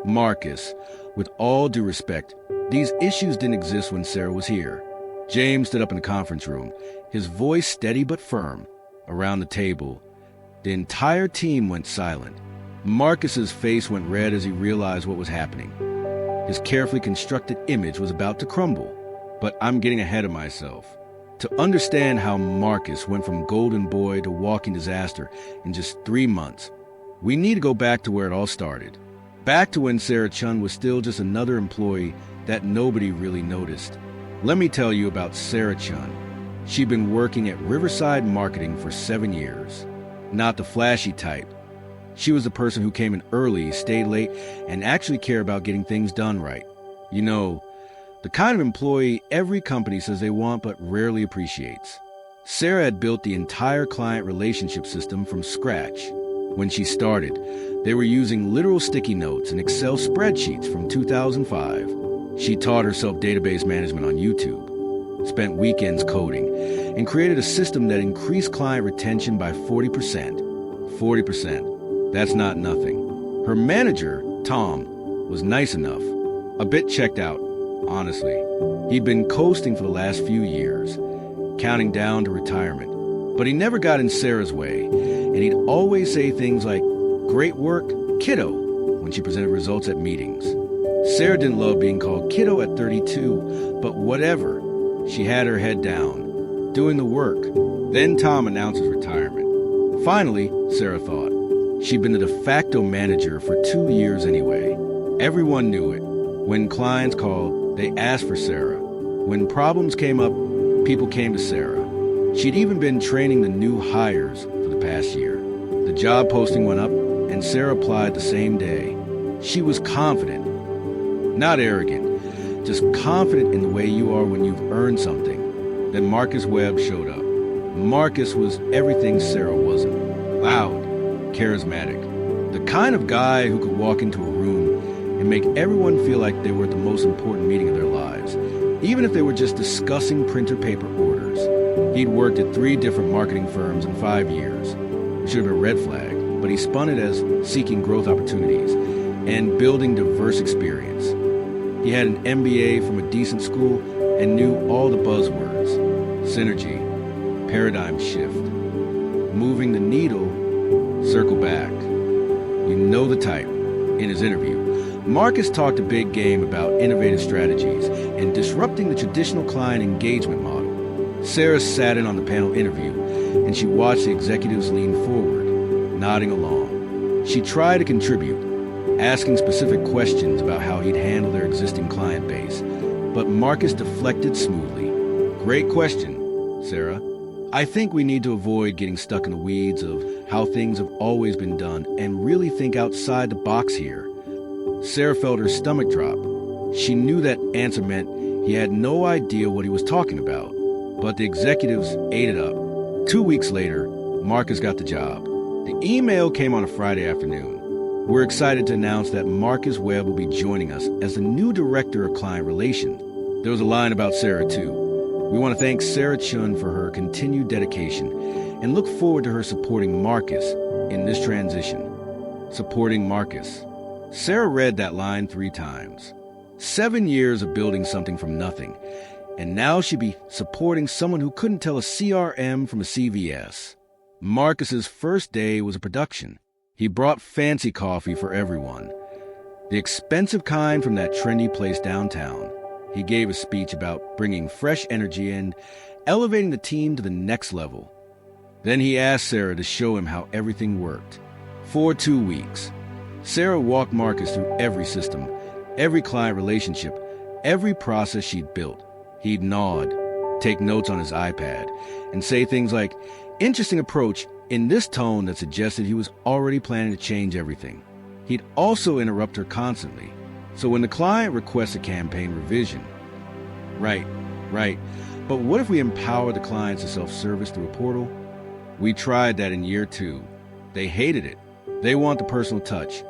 Marcus, with all due respect, these issues didn't exist when Sarah was here. James stood up in the conference room, his voice steady but firm. Around the table, the entire team went silent. Marcus's face went red as he realized what was happening. His carefully constructed image was about to crumble. But I'm getting ahead of myself. To understand how Marcus went from golden boy to walking disaster in just 3 months, we need to go back to where it all started. Back to when Sarah Chun was still just another employee that nobody really noticed. Let me tell you about Sarah Chun. She'd been working at Riverside Marketing for 7 years. Not the flashy type. She was the person who came in early, stayed late, and actually cared about getting things done right. You know, the kind of employee every company says they want but rarely appreciates. Sarah had built the entire client relationship system from scratch. When she started, they were using literal sticky notes and Excel spreadsheets from 2005. She taught herself database management on YouTube, spent weekends coding, and created a system that increased client retention by 40%. 40%. That's not nothing. Her manager, Tom, was nice enough. A bit checked out, honestly. He'd been coasting for the last few years, counting down to retirement. But he never got in Sarah's way, and he'd always say things like, "Great work, kiddo," when she presented results at meetings. Sarah didn't love being called kiddo at 32, but whatever. She had her head down, doing the work. Then Tom announced his retirement. Finally, Sarah thought. She'd been the de facto manager for 2 years anyway. Everyone knew it. When clients called, they asked for Sarah. When problems came up, people came to Sarah. She'd even been training the new hires for the past year. The job posting went up, and Sarah applied the same day. She was confident. Not arrogant, just confident in the way you are when you've earned something. Then Marcus Webb showed up. Marcus was everything Sarah wasn't. Loud, charismatic. The kind of guy who could walk into a room and make everyone feel like they were at the most important meeting of their lives, even if they were just discussing printer paper orders. He'd worked at 3 different marketing firms in 5 years. It should have been a red flag, but he spun it as seeking growth opportunities and building diverse experience. He had an MBA from a decent school and knew all the buzzwords. Synergy, paradigm shift, moving the needle, circle back. You know the type. In his interview, Marcus talked a big game about innovative strategies and disrupting the traditional client engagement model. Sarah sat in on the panel interview, and she watched the executives lean forward, nodding along. She tried to contribute, asking specific questions about how he'd handle their existing client base, but Marcus deflected smoothly. "Great question, Sarah. I think we need to avoid getting stuck in the weeds of how things have always been done and really think outside the box here." Sarah felt her stomach drop. She knew that answer meant he had no idea what he was talking about, but the executives ate it up. 2 weeks later, Marcus got the job. The email came on a Friday afternoon. We're excited to announce that Marcus Webb will be joining us as the new director of client relations. There was a line about Sarah, too. "We want to thank Sarah Chun for her continued dedication and look forward to her supporting Marcus in this transition." Supporting Marcus. Sarah read that line 3 times. 7 years of building something from nothing, and now she'd be supporting someone who couldn't tell a CRM from a CVS. Marcus's first day was a production. He brought fancy coffee for everyone. The expensive kind from that trendy place downtown. He gave a speech about bringing fresh energy and elevating the team to the next level. Then he asked Sarah to show him how everything worked. For 2 weeks, Sarah walked Marcus through every system, every client relationship, every process she'd built. He'd nod, take notes on his iPad, and say things like, "Interesting approach," in this tone that suggested he was already planning to change everything. He'd also interrupt her constantly. So when the client requests a campaign revision, right, but what if we empower the clients to self-service through a portal? We tried that in year 2. They hated it. They want the personal touch.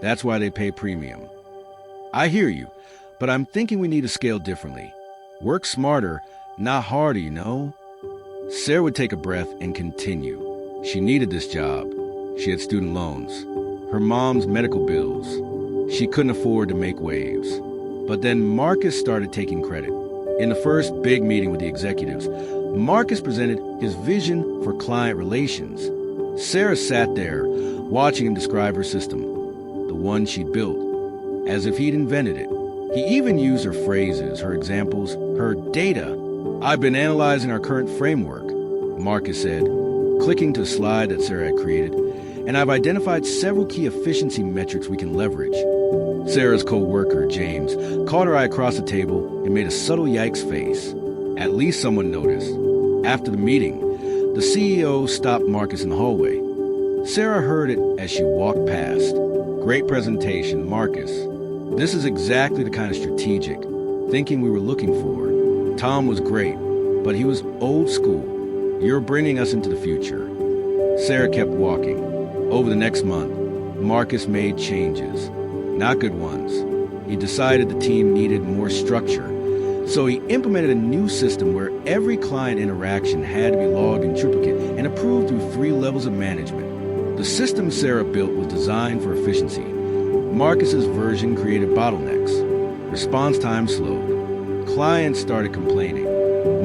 That's why they pay premium. I hear you, but I'm thinking we need to scale differently. Work smarter, not harder, you know? Sarah would take a breath and continue. She needed this job. She had student loans, her mom's medical bills. She couldn't afford to make waves. But then Marcus started taking credit. In the first big meeting with the executives, Marcus presented his vision for client relations. Sarah sat there, watching him describe her system, the one she'd built, as if he'd invented it. He even used her phrases, her examples, her data. "I've been analyzing our current framework," Marcus said, clicking to a slide that Sarah had created, "and I've identified several key efficiency metrics we can leverage." Sarah's co-worker, James, caught her eye across the table and made a subtle yikes face. At least someone noticed. After the meeting, the CEO stopped Marcus in the hallway. Sarah heard it as she walked past. "Great presentation, Marcus. This is exactly the kind of strategic thinking we were looking for. Tom was great, but he was old school. You're bringing us into the future." Sarah kept walking. Over the next month, Marcus made changes. Not good ones. He decided the team needed more structure, so he implemented a new system where every client interaction had to be logged in triplicate and approved through 3 levels of management. The system Sarah built was designed for efficiency. Marcus's version created bottlenecks. Response time slowed. Clients started complaining.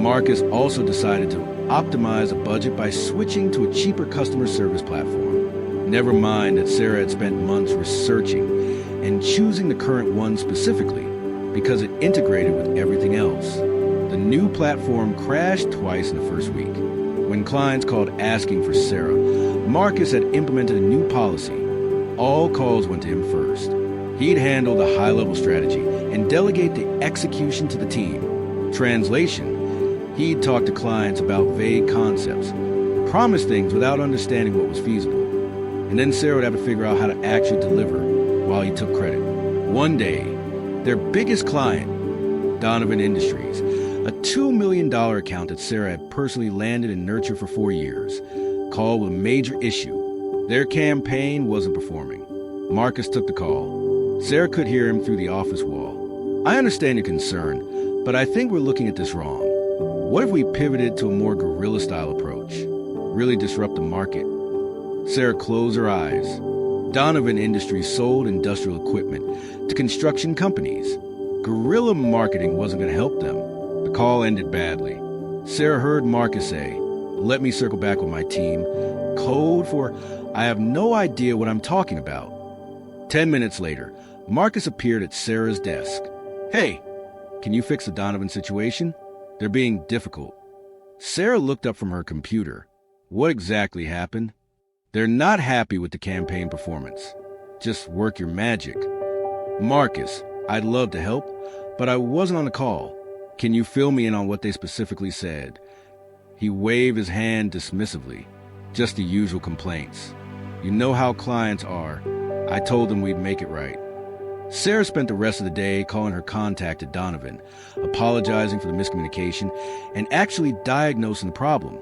Marcus also decided to optimize a budget by switching to a cheaper customer service platform. Never mind that Sarah had spent months researching and choosing the current one specifically because it integrated with everything else. The new platform crashed twice in the first week. When clients called asking for Sarah, Marcus had implemented a new policy. All calls went to him first. He'd handle the high-level strategy and delegate the execution to the team. Translation: he'd talk to clients about vague concepts, promise things without understanding what was feasible, and then Sarah would have to figure out how to actually deliver while he took credit. One day, their biggest client, Donovan Industries, a $2 million account that Sarah had personally landed and nurtured for 4 years, called with a major issue. Their campaign wasn't performing. Marcus took the call. Sarah could hear him through the office wall. "I understand your concern, but I think we're looking at this wrong. What if we pivoted to a more guerrilla-style approach? Really disrupt the market?" Sarah closed her eyes. Donovan Industries sold industrial equipment to construction companies. Guerrilla marketing wasn't going to help them. The call ended badly. Sarah heard Marcus say, "Let me circle back with my team." Code for, "I have no idea what I'm talking about." 10 minutes later, Marcus appeared at Sarah's desk. "Hey, can you fix the Donovan situation? They're being difficult." Sarah looked up from her computer. "What exactly happened?" "They're not happy with the campaign performance. Just work your magic." "Marcus, I'd love to help, but I wasn't on the call. Can you fill me in on what they specifically said?" He waved his hand dismissively. "Just the usual complaints. You know how clients are. I told them we'd make it right." Sarah spent the rest of the day calling her contact at Donovan, apologizing for the miscommunication, and actually diagnosing the problem,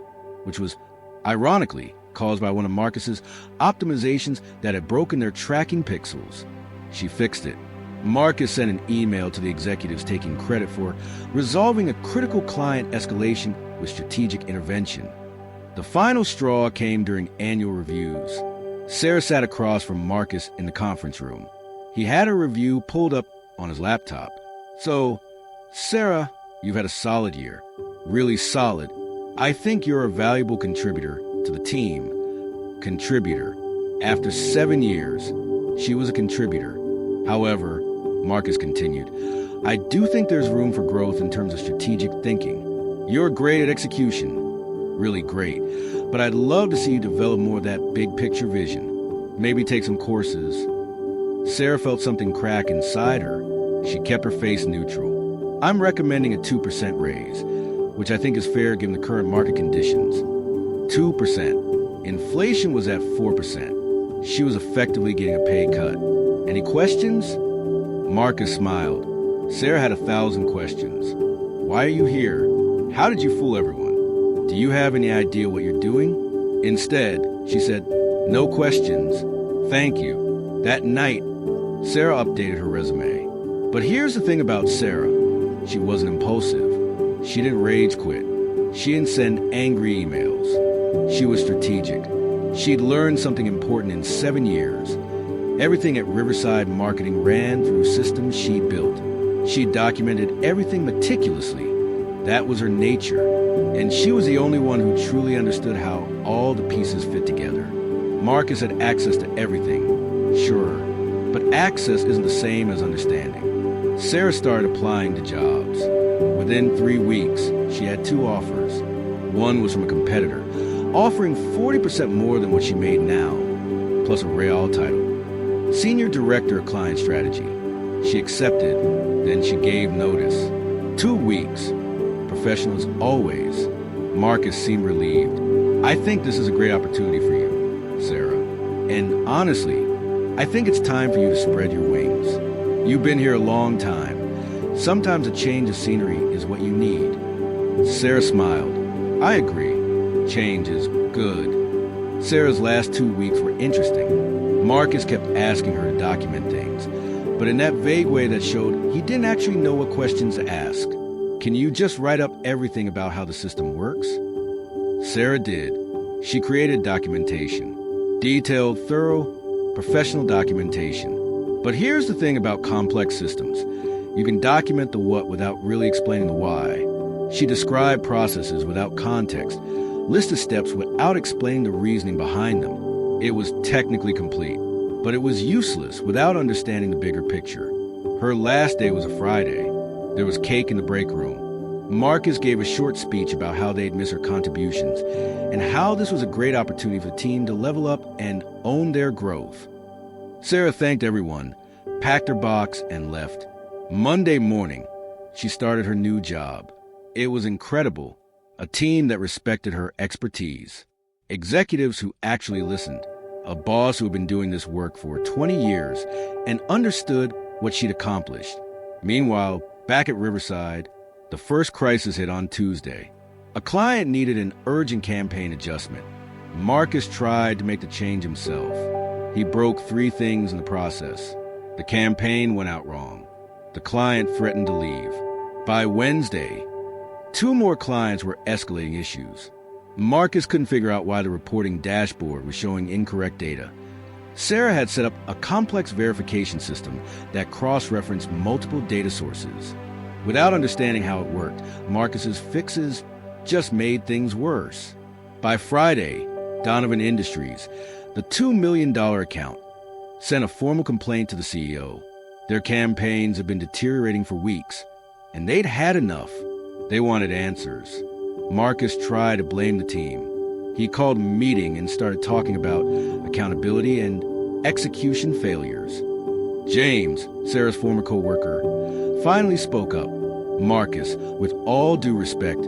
which was, ironically, caused by one of Marcus's optimizations that had broken their tracking pixels. She fixed it. Marcus sent an email to the executives taking credit for resolving a critical client escalation with strategic intervention. The final straw came during annual reviews. Sarah sat across from Marcus in the conference room. He had a review pulled up on his laptop. "So, Sarah, you've had a solid year. Really solid. I think you're a valuable contributor to the team." Contributor. After 7 years, she was a contributor. However, Marcus continued, "I do think there's room for growth in terms of strategic thinking. You're great at execution. Really great. But I'd love to see you develop more of that big picture vision. Maybe take some courses." Sarah felt something crack inside her. She kept her face neutral. "I'm recommending a 2% raise, which I think is fair given the current market conditions." 2%. Inflation was at 4%. She was effectively getting a pay cut. "Any questions?" Marcus smiled. Sarah had 1,000 questions. "Why are you here? How did you fool everyone? Do you have any idea what you're doing?" Instead, she said, "No questions. Thank you." That night, Sarah updated her resume. But here's the thing about Sarah. She wasn't impulsive. She didn't rage quit. She didn't send angry emails. She was strategic. She'd learned something important in 7 years. Everything at Riverside Marketing ran through systems she built. She documented everything meticulously. That was her nature, and she was the only one who truly understood how all the pieces fit together. Marcus had access to everything, sure, but access isn't the same as understanding. Sarah started applying to jobs. Within 3 weeks, she had 2 offers. One was from a competitor, offering 40% more than what she made now, plus a Real title. Senior Director of Client Strategy. She accepted, then she gave notice. 2 weeks. Professional as always. Marcus seemed relieved. I think this is a great opportunity for you, Sarah. And honestly, I think it's time for you to spread your wings. You've been here a long time. Sometimes a change of scenery is what you need. Sarah smiled. I agree. Change is good. Sarah's last 2 weeks were interesting. Marcus kept asking her to document things, but in that vague way that showed he didn't actually know what questions to ask. Can you just write up everything about how the system works? Sarah did. She created documentation. Detailed, thorough, professional documentation. But here's the thing about complex systems. You can document the what without really explaining the why. She described processes without context, listed steps without explaining the reasoning behind them. It was technically complete, but it was useless without understanding the bigger picture. Her last day was a Friday. There was cake in the break room. Marcus gave a short speech about how they'd miss her contributions and how this was a great opportunity for the team to level up and own their growth. Sarah thanked everyone, packed her box, and left. Monday morning, she started her new job. It was incredible. A team that respected her expertise. Executives who actually listened. A boss who had been doing this work for 20 years and understood what she'd accomplished. Meanwhile, back at Riverside, the first crisis hit on Tuesday. A client needed an urgent campaign adjustment. Marcus tried to make the change himself. He broke 3 things in the process. The campaign went out wrong. The client threatened to leave. By Wednesday, 2 more clients were escalating issues. Marcus couldn't figure out why the reporting dashboard was showing incorrect data. Sarah had set up a complex verification system that cross-referenced multiple data sources. Without understanding how it worked, Marcus's fixes just made things worse. By Friday, Donovan Industries, the $2 million account, sent a formal complaint to the CEO. Their campaigns had been deteriorating for weeks, and they'd had enough. They wanted answers. Marcus tried to blame the team. He called a meeting and started talking about accountability and execution failures. James, Sarah's former co-worker, finally spoke up. Marcus, with all due respect,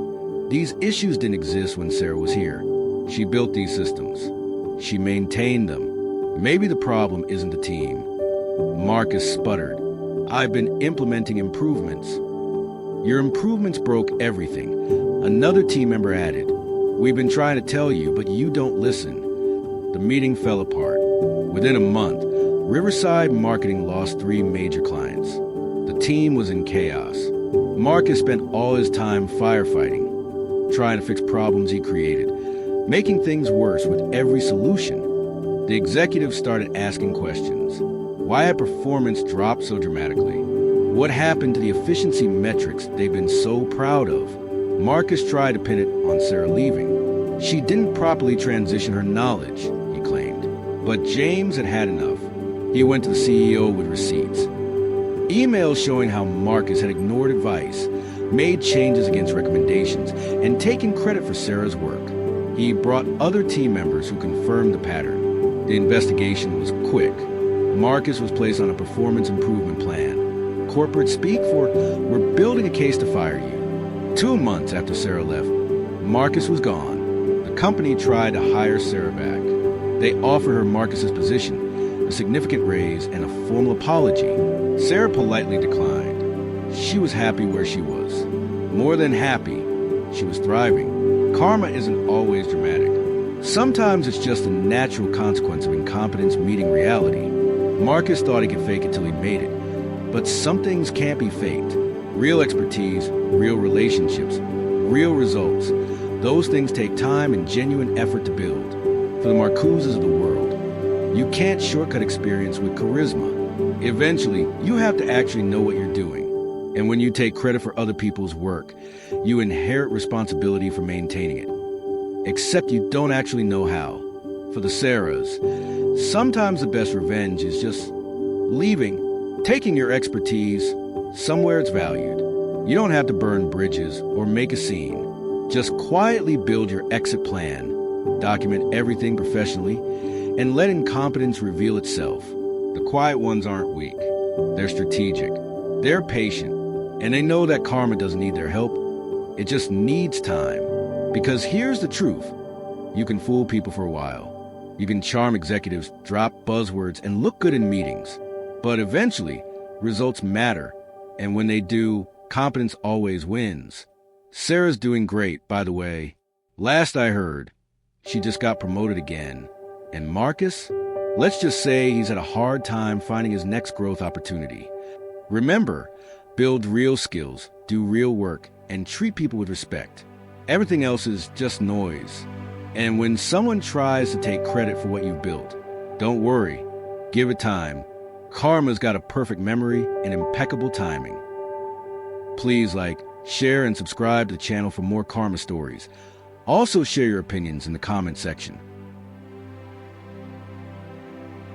these issues didn't exist when Sarah was here. She built these systems. She maintained them. Maybe the problem isn't the team. Marcus sputtered. I've been implementing improvements. Your improvements broke everything. Another team member added. We've been trying to tell you, but you don't listen. The meeting fell apart. Within a month, Riverside Marketing lost 3 major clients. The team was in chaos. Marcus spent all his time firefighting, trying to fix problems he created, making things worse with every solution. The executives started asking questions. Why had performance dropped so dramatically? What happened to the efficiency metrics they've been so proud of? Marcus tried to pin it on Sarah leaving. She didn't properly transition her knowledge, he claimed. But James had had enough. He went to the CEO with receipts. Emails showing how Marcus had ignored advice, made changes against recommendations, and taken credit for Sarah's work. He brought other team members who confirmed the pattern. The investigation was quick. Marcus was placed on a performance improvement plan. Corporate speak for, we're building a case to fire you. 2 months after Sarah left, Marcus was gone. The company tried to hire Sarah back. They offered her Marcus's position, a significant raise, and a formal apology. Sarah politely declined. She was happy where she was. More than happy, she was thriving. Karma isn't always dramatic. Sometimes it's just a natural consequence of incompetence meeting reality. Marcus thought he could fake it till he made it. But some things can't be faked. Real expertise, real relationships, real results. Those things take time and genuine effort to build. For the Marcuses of the world, You can't shortcut experience with charisma. Eventually, you have to actually know what you're doing. And when you take credit for other people's work, you inherit responsibility for maintaining it. Except you don't actually know how. For the Sarahs, sometimes the best revenge is just leaving, taking your expertise somewhere it's valued. You don't have to burn bridges or make a scene. Just quietly build your exit plan, document everything professionally, and let incompetence reveal itself. The quiet ones aren't weak. They're strategic. They're patient. And they know that karma doesn't need their help. It just needs time. Because here's the truth. You can fool people for a while. You can charm executives, drop buzzwords, and look good in meetings. But eventually, results matter. And when they do, competence always wins. Sarah's doing great, by the way. Last I heard, she just got promoted again. And Marcus? Let's just say he's had a hard time finding his next growth opportunity. Remember, build real skills, do real work, and treat people with respect. Everything else is just noise. And when someone tries to take credit for what you've built, don't worry. Give it time. Karma's got a perfect memory and impeccable timing. Please share, and subscribe to the channel for more karma stories. Also share your opinions in the comment section.